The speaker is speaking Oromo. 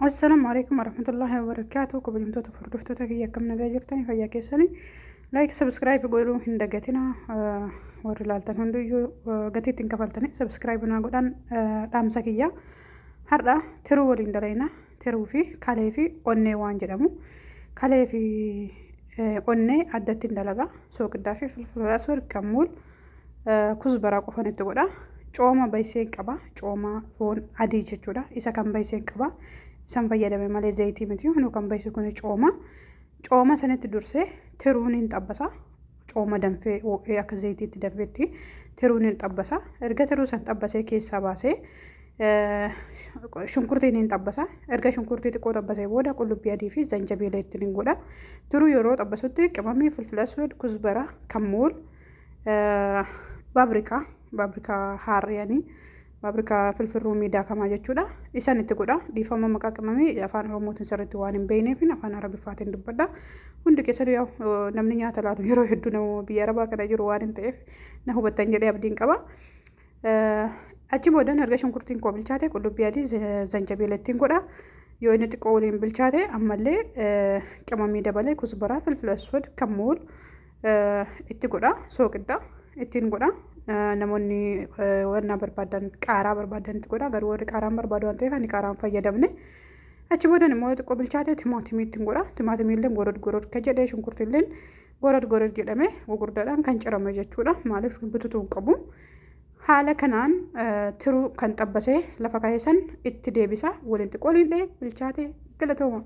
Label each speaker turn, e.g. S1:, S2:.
S1: السلام عليكم ورحمة الله وبركاته. قبل فردفتو تكي كم نجاجرتني فيا كيسني لايك سبسكرايب يقولوا هندقتنا ورلالتن هندو قتي تنكفلتني سبسكرايب ناقودان دام سكية هردا ترو ولين دلينا ترو في كالي في أوني وانجرمو كالي في أوني عدتين دلقا سوق الدافي في الفلاسور كمول كزبرا قفن تقودا cooma bayseen qaba cooma foon adii jechuudha isa kan bayseen qaba isan fayyadame malee zayitii miti hunu kan baysu kun cooma sanatti dursee tiruun hin xabbasa cooma danfee akka zayitiitti danfeetti tiruun hin xabbasa erga tiruu san xabbasee keessaa baasee shunkurtiin hin xabbasa erga shunkurtii xiqqoo xabbasee booda qullubbii adii fi zanjabiila ittiin hin godha tiruu yeroo xabbasutti qimamii filfilaswed kuzbara kammuul babrika harriyani babrika filfilruu miidaa kamaa jechuudha isaan itti godha dhiifama maqaa qimamii afaan oromootiin sirriitti waan hin beekneef afaan arabiffaatiin dubbadha hundi keessatti namni nyaata laatu yeroo hedduu nama biyya arabaa kana jiru waan hin ta'eef na hubattan jedhee abdiin qaba achi boodan erga shunkurtiin koo bilchaate qullubbii adii zanjabiila ittiin godha yoo inni xiqqoo waliin bilchaate ammallee qimamii dabalee kuzbaraa filfilaswed kammuul itti godha sooqidda ittiin godha namoonni wanna barbaadan qaaraa barbaadan itti godha garuu warri qaaraan barbaadu waan ta'eef ani qaaraan fayyadamne achi boodan immoo xiqqoo bilchaate timaatimii ittiin godha timaatimii illee gorod ka jedhee shunkurtii illee gorod jedhame gurguddaadhaan kan cirame jechuudha maaliif bututuu hin qabu haala kanaan tiruu kan xabbasee lafa kaa'esan itti deebisa waliin xiqqoo illee bilchaate galatooma.